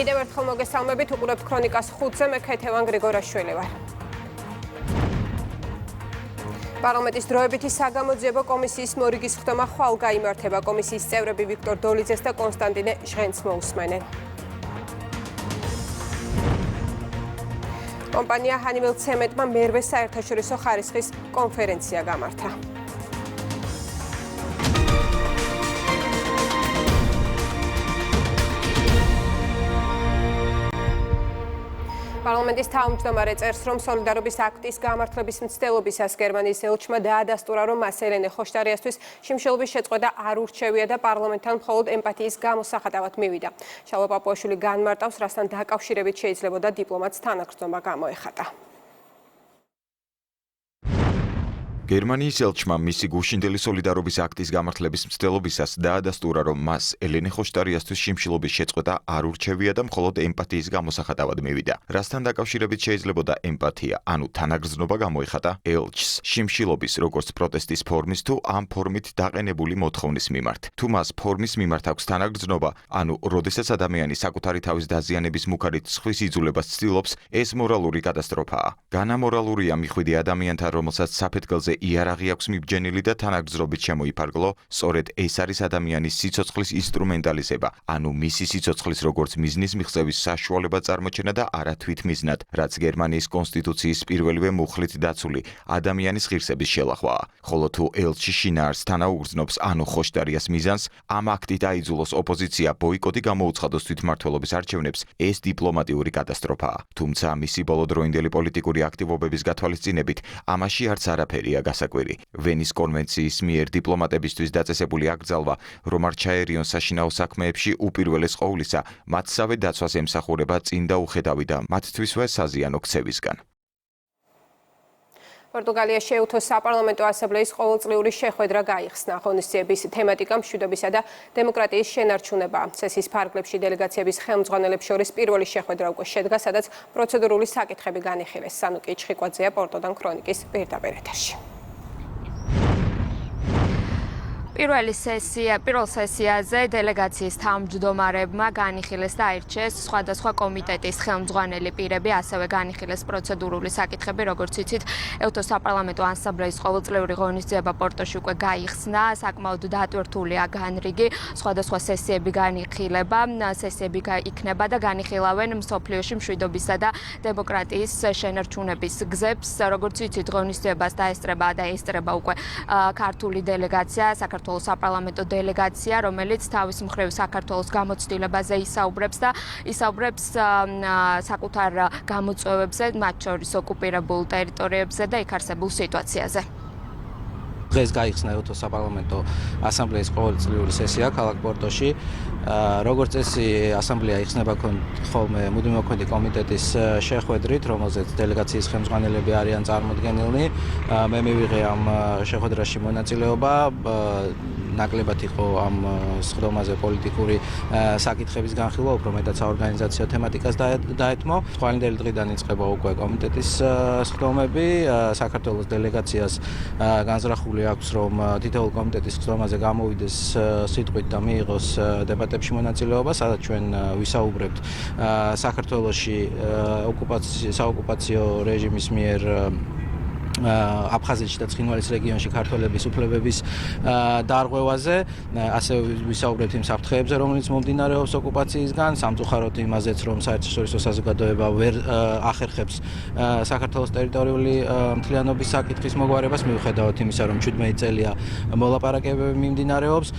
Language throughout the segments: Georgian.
კიდევ ერთხელ მოგესალმებით, უყურებთ ქრონიკას 5-ზე, მე ქეთევან გრიგორაშვილი ვარ. პარლამენტის დროებითი საგამოძიებო კომისიის მორიგის ხდომა ხვალ გაიმართება. კომისიის წევრები ვიქტორ დოლიძეს და კონსტანტინე ჟღენცს მოусმენენ. კომპანია ჰანიველ ცემენტმა მერვე საერთაშორისო ხარისხის კონფერენცია გამართა. პარლამენტის თავმჯდომარე წერს, რომ სოლიდარობის აქტის გამართლების მცდელობისას გერმანიის ელჩმა დაადასტურა, რომ მას ელენე ხოშტარიასთვის შიმშილობის შეწყვეტა არ ურჩევია და პარლამენტთან მხოლოდ ემპათიის გამოსახატავად მივიდა. შალვა პაპუაშვილი განმარტავს, რასთან დაკავშირებით შეიძლებოდა დიპლომატს თანაგრძნობა გამოეხატა. გერმანიის ელჩმა მისი გუშინდელი სოლიდარობის აქტის გამართლების მცდელობისას დაადასტურა, რომ მას ელენე ხოშტარიასთვის შიმშილობის შეწყვეტა არ ურჩევია და მხოლოდ ემპათიის გამოსახატავად მივიდა. რასთან დაკავშირებით შეიძლებოდა ემპათია, ანუ თანაგრძნობა გამოეხატა ელჩს შიმშილობის როგორც პროტესტის ფორმის თუ ამ ფორმით დაყენებული მოთხოვნის მიმართ. თუ მას ფორმის მიმართ აქვს თანაგრძნობა, ანუ როდესაც ადამიანი საკუთარი თავის დაზიანების მუქარით სხვის იძულებას ცდილობს, ეს მორალური კატასტროფაა. განამორალურია მიხვიდე ადამიანთან, რომელსაც საფეთქელზე იარაღი აქვს მიბჯენილი და თანაგრძნობით შემოიფარგლო, სწორედ ეს არის ადამიანის სიცოცხლის ინსტრუმენტალიზება, ანუ მისი სიცოცხლის როგორც მიზნის მიღწევის საშუალება წარმოჩენა და არა თვითმიზნად, რაც გერმანიის კონსტიტუციის პირველივე მუხლით დაცული ადამიანის ღირსების შელახვაა. ხოლო თუ ელჩი შინაარს თანაუგრძნობს, ანუ ხოშტარიას მიზანს, ამ აქტით აიძულოს ოპოზიცია ბოიკოტი გამოუცხადოს თვითმმართველობის არჩევნებს, ეს დიპლომატიური კატასტროფაა. თუმცა მისი ბოლოდროინდელი პოლიტიკური აქტივობების გათვალისწინებით, ამაში არც არაფერია გასაკვირი. ვენის კონვენციის მიერ დიპლომატებისთვის დაწესებული აკრძალვა, რომ არ ჩაერიონ საშინაო საქმეებში უპირველეს ყოვლისა, მათსავე დაცვას ემსახურება წინ და უხედავი და მათთვისვე საზიანო ქცევისგან. პორტუგალიაში შეუთო საპარლამენტო ასამბლეის ყოველწლიური შეხვედრა გაიხსნა. ღონისძიების თემატიკა მშვიდობისა და დემოკრატიის შენარჩუნებაა. სესიის ფარგლებში დელეგაციების ხელმძღვანელებს შორის პირველი შეხვედრა უკვე შედგა, სადაც პროცედურული საკითხები განიხილეს. სანუკი ჩხიკვაძეა პორტოდან ქრონიკის პირდაპირ ეთერში. პირველ სესიაზე დელეგაციის თავმჯდომარებმა განიხილეს და აირჩიეს სხვადასხვა კომიტეტის ხელმძღვანელი პირები, ასევე განიხილეს პროცედურული საკითხები, როგორც იცით, ეუთოს საპარლამენტო ასამბლეის ყოველწლიური ღონისძიება პორტოში უკვე გაიხსნა, საკმაოდ დატვირთულია განრიგი, სხვადასხვა სესიები განიხილება, სესიები იქნება და განიხილავენ მსოფლიოში მშვიდობისა და დემოკრატიის შენარჩუნების გზებს, როგორც იცით, ღონისძიებას დაესწრება და ესწრება უკვე ქართული დელეგაცია, საქართველოს საპარლამენტო დელეგაცია, რომელიც თავის მხრივ საქართველოს გამოცდილებაზე ისაუბრებს და ისაუბრებს საკუთარ გამოწვევებზე, მათ შორის ოკუპირებულ ტერიტორიებზე და იქ არსებულ სიტუაციაზე. დღეს გაიხსნა ეუთოს საპარლამენტო ასამბლეის ყოველწლიური სესია ქალაქ პორტოში. როგორც წესი, ასამბლეა იხსნება ხოლმე მუდმივმოქმედი კომიტეტის შეხვედრით, რომელზეც დელეგაციის ხელმძღვანელები არიან წარმოდგენილნი. მე მივიღე ამ შეხვედრაში მონაწილეობა. ნაკლებად იყო ამ სხდომაზე პოლიტიკური საკითხების განხილვა, უფრო მეტად საორგანიზაციო თემატიკას დაეთმო. თვალინდელი დღიდან იწყება უკვე კომიტეტის სხდომები. საქართველოს დელეგაციას განზრახული აქვს, რომ თითოეულ კომიტეტის სხდომაზე გამოვიდეს სიტყვით და მიიღოს დებატებში მონაწილეობა, სადაც ჩვენ ვისაუბრებთ საქართველოში საოკუპაციო რეჟიმის მიერ აფხაზეთში და ცხინვალის რეგიონში ქართველების უფლებების დარღვევაზე, ასევე ვისაუბრებთ იმ საფრთხეებზე, რომელიც მომდინარეობს ოკუპაციისგან, სამწუხაროდ იმაზეც, რომ საერთაშორისო საზოგადოება ვერ ახერხებს საქართველოს ტერიტორიული მთლიანობის საკითხის მოგვარებას, მიუხედავად იმისა, რომ 17 წელია მოლაპარაკებები მიმდინარეობს.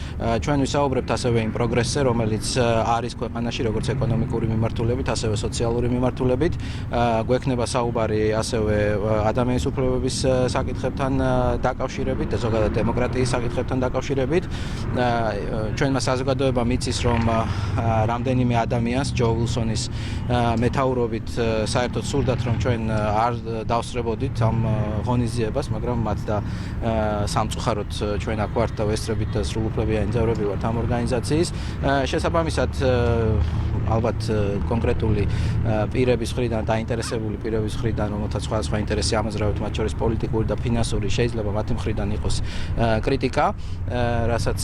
ჩვენ ვისაუბრებთ ასევე იმ პროგრესზე, რომელიც არის ქვეყანაში, როგორც ეკონომიკური მიმართულებით, ასევე სოციალური მიმართულებით. გვექნება საუბარი ასევე ადამიანის უფლებების საკითხებთან დაკავშირებით და ზოგადად დემოკრატიის საკითხებთან დაკავშირებით. ჩვენმა საზოგადოებამ იცის, რომ რამდენიმე ადამიანს ჯო ვილსონის მეთაურობით საერთოდ სურდათ, რომ ჩვენ არ დავსწრებოდით ამ ღონისძიებას, მაგრამ მათ და სამწუხაროდ ჩვენ აქ ვართ და ვესწრებით და სრულუფლებიანი წევრები ვართ ამ ორგანიზაციის. შესაბამისად, ალბათ კონკრეტული პირების მხრიდან, დაინტერესებული პირების მხრიდან, რომელთაც სხვადასხვა ინტერესი ამაზრავებთ, მათ შორის პოლიტიკური და ფინანსური, შეიძლება მათი მხრიდან იყოს კრიტიკა, რასაც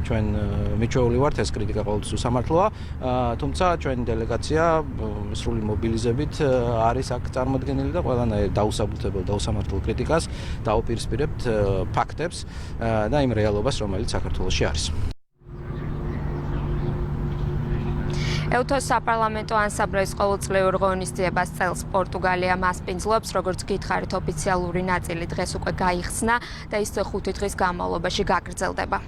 ჩვენ მიჩვეული ვართ ეს კრიტიკა ყოველთვის უსამართლოა, თუმცა ჩვენი დელეგაცია სრული მობილიზებით არის აქ წარმოდგენილი და ყველანაირ დაუსაბუთებელ და უსამართლო კრიტიკას დაუპირისპირებთ ფაქტებს და იმ რეალობას, რომელიც საქართველოში არის. ევთოს საპარლამენტო ანსამბლეის ყოველწლიურ ღონისძიებას წელს პორტუგალია მასპინძლობს, როგორც გითხარით, ოფიციალური ნაწილი დღეს უკვე გაიხსნა და ის 5 დღის განმავლობაში გაგრძელდება.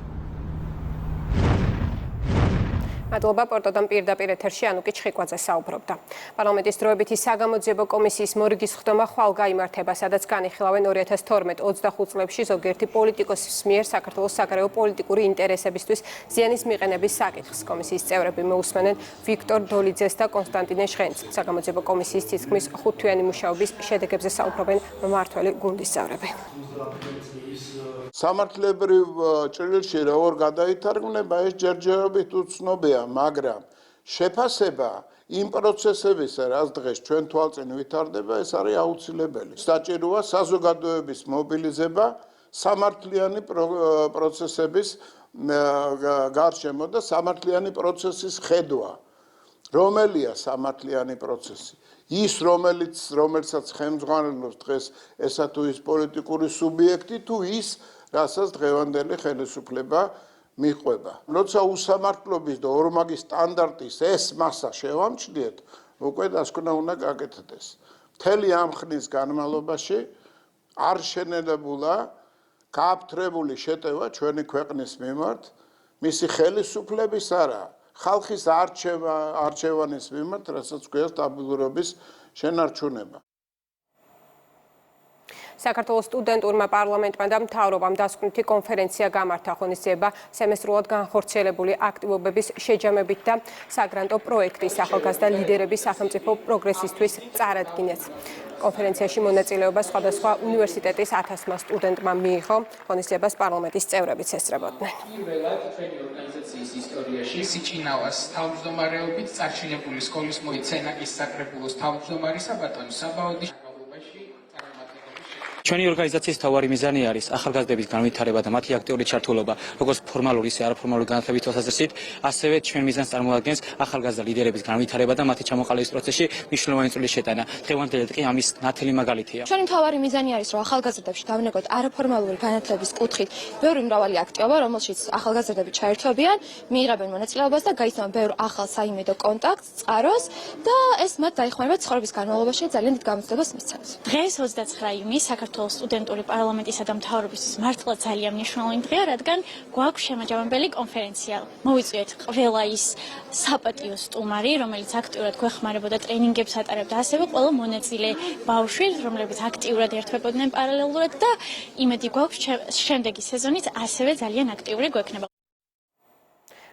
მადლობა პორტოდან პირდაპირ ეთერში ანუკი ჩხიკვაძე საუბრობდა. პარლამენტის დროებითი საგამოძიებო კომისიის მორიგის ხდომა ხვალ გაიმართება, სადაც განიხილავენ 2012-25 წლებში ზოგიერთი პოლიტიკოსის მიერ საქართველოს საგარეო პოლიტიკური ინტერესებისთვის ზიანის მიყენების საკითხს. კომისიის წევრები მოусმენენ ვიქტორ დოლიძეს და კონსტანტინე ჟღენს. საგამოძიებო კომისიის თითქმის 5-თვიანი მუშაობის შედეგებზე საუბრობენ მმართველი გუნდის წევრები. სამართლებრივ ჭრილში როგორ გადაითარგმნება ეს ჯერჯერობით უცნობია, მაგრამ შეფასება იმ პროცესებისა, რაც დღეს ჩვენ თვალწინ ვითარდება, ეს არის აუცილებელი. საჭიროა საზოგადოების მობილიზება სამართლიანი პროცესების გარშემო და სამართლიანი პროცესის ხედვა. რომელია სამართლიანი პროცესი? ის რომელსაც ხელმძღვანელობს დღეს ესა თუ ის პოლიტიკური სუბიექტი თუ ის რასაც დღევანდელი ხელისუფლება მიყვება. როცა უსამართლობის და ორმაგი სტანდარტის ეს მასა შევამჩნიეთ, უკვე დასკვნა უნდა გაკეთდეს. მთელი ამ ხნის განმავლობაში არ შენელებულა გააფთრებული შეტევა ჩვენი ქვეყნის მიმართ, მისი ხელისუფლების არა, ხალხის არჩევანის მიმართ, რასაც გვიას სტაბილურობის შენარჩუნება. საქართველოს სტუდენტურმა პარლამენტმა და მთავრობამ დასკვნითი კონფერენცია გამართა, ღონისძიება სემესტრულად განხორციელებული აქტივობების შეჯამებით და საგრანტო პროექტის ახალგაზრდა ლიდერების სახელმწიფო პროგრესისთვის წარადგინეს. კონფერენციაში მონაწილეობა სხვადასხვა უნივერსიტეტის 1000-მა სტუდენტმა მიიღო, ღონისძიებას პარლამენტის წევრებიც ესწრებოდნენ. პირველად ჩვენი ორგანიზაციის ისტორიაში სიჩინავას თავმჯდომარეობით წარჩინებული სკოლის მოიცენაკის საკრებულოს თავმჯდომარისა ბატონი საბაოდის ჩვენი ორგანიზაციის მთავარი მიზანი არის ახალგაზრდების განვითარება და მათი აქტიური ჩართულობა, როგორც ფორმალური, ისე არაფორმალური განათლების თვალსაზრისით, ასევე ჩვენ მიზანს წარმოადგენს ახალგაზრდა ლიდერების განვითარება და მათი ჩამოყალიბების პროცესში მნიშვნელოვანი წვლილი შეტანა. დღევანდელი დღე ამის ნათელი მაგალითია. ჩვენი მთავარი მიზანი არის, რომ ახალგაზრდებში დავინახოთ არაფორმალური განათლების კუთხით ბევრი მრავალი აქტივობა, რომელშიც ახალგაზრდები ჩაერთვებიან, მიიღებენ მონაწილეობას და გაიცნობენ ბევრ ახალ საიმედო კონტაქტს, წყაროს და ეს მათ დაეხმარება ცხოვრების განმავლობაში ძალიან დიდ გამოცდებას მისცემს. დღეს 29 ივნისი საქართველოს სტუდენტური პარლამენტისა და მთავრობისთვის მართლა ძალიან მნიშვნელოვანი დღეა, რადგან გვაქვს შემაჯამებელი კონფერენცია. მოვიწვიეთ ყველა ის საპატიო სტუმარი, რომელიც აქტიურად გვეხმარებოდა ტრენინგებს ატარებდა, ასევე ყველა მონაწილე ბავშვი, რომლებიც აქტიურად ერთვებოდნენ პარალელურად და იმედი გვაქვს შემდეგი სეზონიც ასევე ძალიან აქტიური გვექნება.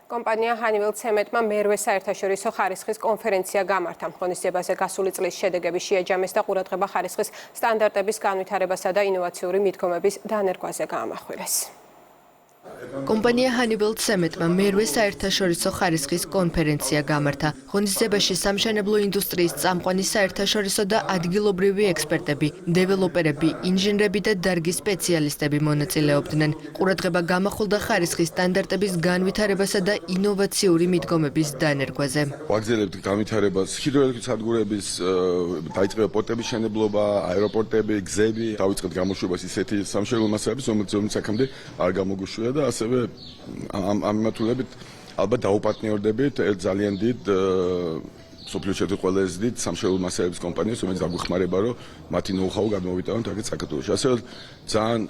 კომპანია Honeywell Cement-მა მერვე საერთაშორისო ხარისხის კონფერენცია გამართა. ღონისძიებაზე გასული წლის შედეგები შეაჯამეს და ყურადღება ხარისხის სტანდარტების განვითარებასა და ინოვაციური მიდგომების დანერგვაზე გაამახვილეს. კომპანია Honeywell Cement-მა მერვე საერთაშორისო ხარისხის კონფერენცია გამართა. ღონისძიებაში სამშენებლო ინდუსტრიის წამყვანი საერთაშორისო და ადგილობრივი ექსპერტები, დეველოპერები, ინჟინრები და დარგის სპეციალისტები მონაწილეობდნენ. ყურადღება გამახვილდა ხარისხის სტანდარტების განვითარებასა და ინოვაციური მიდგომების დანერგვაზე. ვაგზელებთ განვითარებას ჰიდროელექტრიკის სადგურების დაიწყება პორტების მშენებლობა, აეროპორტები, გზები, დავიწყეთ გამოშვებას ისეთი სამშენებლო მასალების, რომელიც აქამდე არ გამოგვიშვია და ასევე ამ მიმართულებით ალბათ დაუპარტნიორდებით ძალიან დიდ სოფლიოში ყველაზე დიდ სამშენებლო მასალების კომპანიას, რომელიც დაგვეხმარება, რომ მათი ნოუ-ჰაუ გადმოვიტანოთ აქეთ საქართველოში. ასევე ძალიან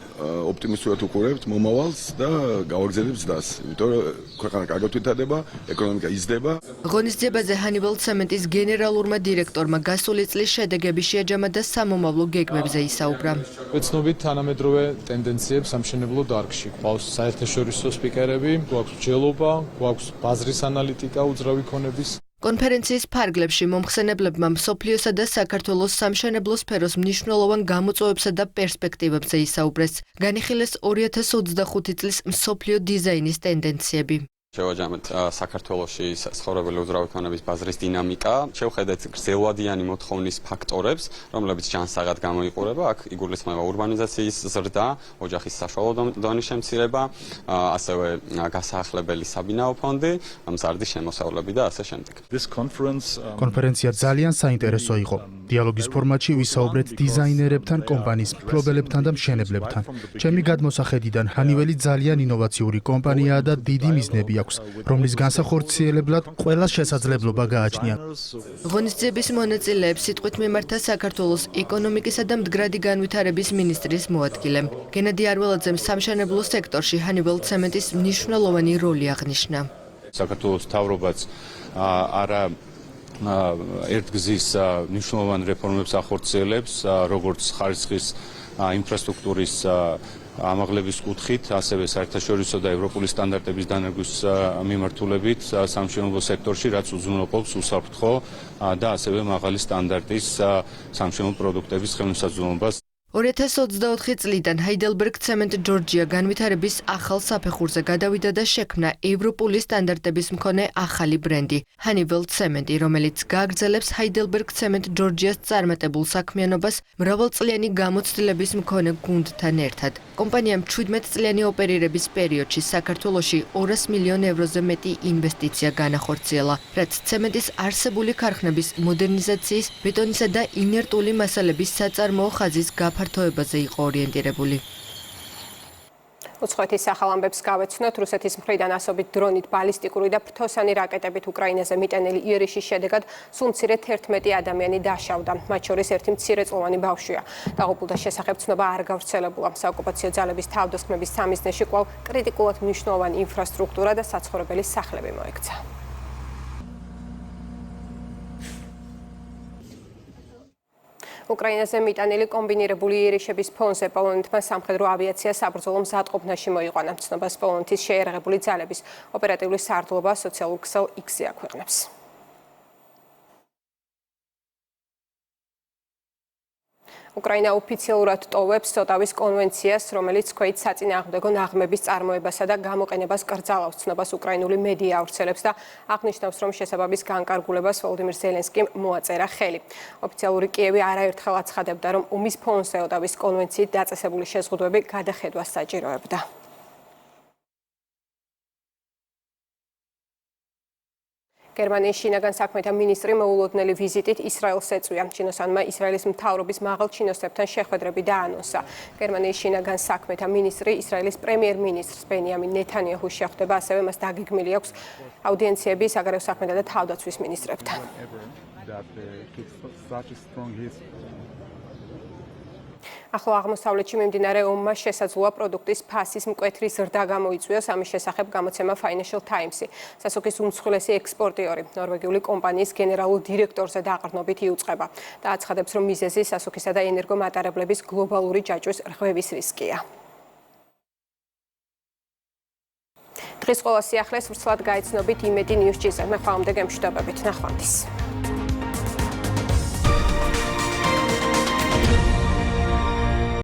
ოპტიმისტურად უყურებთ მომავალს და გავაგზავნებთ ზრდას, იმიტომ რომ ქვეყანა კარგად ვითარდება, ეკონომიკა იზრდება. ღონისძიებაზე Honeywell Cement-ის გენერალურმა დირექტორმა გასული წლის შედეგები შეაჯამა და სამომავლო გეგმებზე ისაუბრა. ვეცნობით თანამედროვე ტენდენციებს სამშენებლო დარგში. გვაქვს საერთაშორისო სპიკერები, გვაქვს მსჯელობა, გვაქვს ბაზრის ანალიტიკა უძრავი ქონების. კონფერენციის ფარგლებში მომხსენებლებმა მსოფლიოსა და საქართველოს სამშენებლო სფეროს მნიშვნელოვან გამოწვევებსა და პერსპექტივებზე ისაუბრეს. განიხილეს 2025 წლის მსოფლიო დიზაინის ტენდენციები. შევაჯამეთ საქართველოში საცხოვრებელი უძრავი ქონების ბაზრის დინამიკა, შევხედეთ გრძელვადიანი მოთხოვნის ფაქტორებს, რომლებიც ჯანსაღად გამოიყურება, აქ იგულისხმება ურბანიზაციის ზრდა, ოჯახის საშუალო დონის შემცირება, ასევე გასაახლებელი საბინაო ფონდი, მზარდი შემოსავლები და ასე შემდეგ. კონფერენცია ძალიან საინტერესო იყო. დიალოგის ფორმატში ვისაუბრეთ დიზაინერებთან, კომპანიის მფლობელებთან და მშენებლებთან. ჩემი გადმოსახედიდან ჰანიველი ძალიან ინოვაციური კომპანიაა და დიდი მიზნები აქვს, რომლის განსახორციელებლად ყველას შესაძლებლობა გააჩნია. ღონისძიების მონაწილეებს სიტყვით მიმართა საქართველოს ეკონომიკისა და მდგრადი განვითარების მინისტრის მოადგილემ. გენადი არველაძემ სამშენებლო სექტორში ჰანიվել ცემენტის მნიშვნელოვანი როლი აღნიშნა. საქართველოს მთავრობაც არა ერთგზის მნიშვნელოვან რეფორმებს ახორციელებს, როგორც ხარისხის ინფრასტრუქტურის ამაღლების კუთხით, ასევე საერთაშორისო და ევროპული სტანდარტების დანერგვის მიმართულებით სამშენებლო სექტორში, რაც უზრუნველყოფს უსაფრთხო და ასევე მაღალი სტანდარტის სამშენებლო პროდუქტების ხელმისაწვდომობას. 2024 წლიდან Heidelberg Cement Georgia განვითარების ახალ საფეხურზე გადავიდა და შექმნა ევროპული სტანდარტების მქონე ახალი ბრენდი Honeywell Cement, რომელიც გააგრძელებს Heidelberg Cement Georgia-ს წარმატებულ საქმიანობას მრავალწლიანი გამოცდილების მქონე გუნდთან ერთად. კომპანიამ 17 წლიანი ოპერირების პერიოდში საქართველოში 200 მილიონ ევროზე მეტი ინვესტიცია განახორციელა, რაც ცემენტის არსებული ქარხნების მოდერნიზაციის, ბეტონისა და ინერტული მასალების საწარმოო ხაზის ფართოებაზე იყო ორიენტირებული. უცხოეთის ახალ ამბებს გავეცნოთ. რუსეთის მხრიდან ასობით დრონით, ბალისტიკური და ფრთოსანი რაკეტებით უკრაინაზე მიტანილი იერიშის შედეგად სულ მცირე 11 ადამიანი დაშავდა. მათ შორის ერთი მცირეწლოვანი ბავშვია. დაღუპულთა შესახებ ცნობა არ გავრცელებულა. საოკუპაციო ძალების თავდასხმების სამიზნეში კვლავ კრიტიკულად მნიშვნელოვანი ინფრასტრუქტურა და საცხოვრებელი სახლები მოექცა. უკრაინაზე მიტანილი კომბინირებული იერიშების ფონზე პოლონეთმა სამხედრო ავიაცია საბრძოლო მზადყოფნაში მოიყვანა. ცნობას პოლონეთის შეიარაღებული ძალების ოპერატიული სარდლობა სოციალურ ქსელ X-ზე აქვეყნებს. უკრაინა ოფიციალურად ტოვებს ოტავის კონვენციას, რომელიც ქვით საწინააღმდეგო ნაღმების წარმოებასა და გამოყენებას კრძალავს. ცნობას უკრაინული მედია ავრცელებს და აღნიშნავს, რომ შესაბამის განკარგულებას ვოლოდიმირ ზელენსკიმ მოაწერა ხელი. ოფიციალური კიევი არაერთხელ აცხადებდა, რომ ომის ფონზე ოტავის კონვენციით დაწესებული შეზღუდვები გადახედვას საჭიროებდა. გერმანიის შინაგან საქმეთა მინისტრი მოულოდნელი ვიზიტით ისრაელს ეწვია. ჩინოსანმა ისრაელის მთავრობის მაღალ ჩინოსებთან შეხვედრები დაანონსა. გერმანიის შინაგან საქმეთა მინისტრი ისრაელის პრემიერ-მინისტრს ბენიამინ ნეთანიაჰუს შეხვდება, ასევე მას დაგეგმილი აქვს აუდიენციები საგარეო საქმეთა და თავდაცვის მინისტრებთან. ახლო აღმოსავლეთში მიმდინარე ომმა შესაძლოა პროდუქტის ფასის მკვეთრი ზრდა გამოიწვიოს. ამის შესახებ გამოცემა Financial Times-ი სასუქის უმსხვილესი ექსპორტიორი ნორვეგიული კომპანიის გენერალურ დირექტორზე დაყრდნობით იუწყება და აცხადებს, რომ მიზეზი სასუქისა და ენერგომატარებლების გლობალური ჯაჭვის რღვევის რისკია. დღეს ყველა სიახლეს ვრცლად გაიცნობით იმედი News-ჭიზე. მე ხვალამდე გემშვიდობებით. ნახვამდის.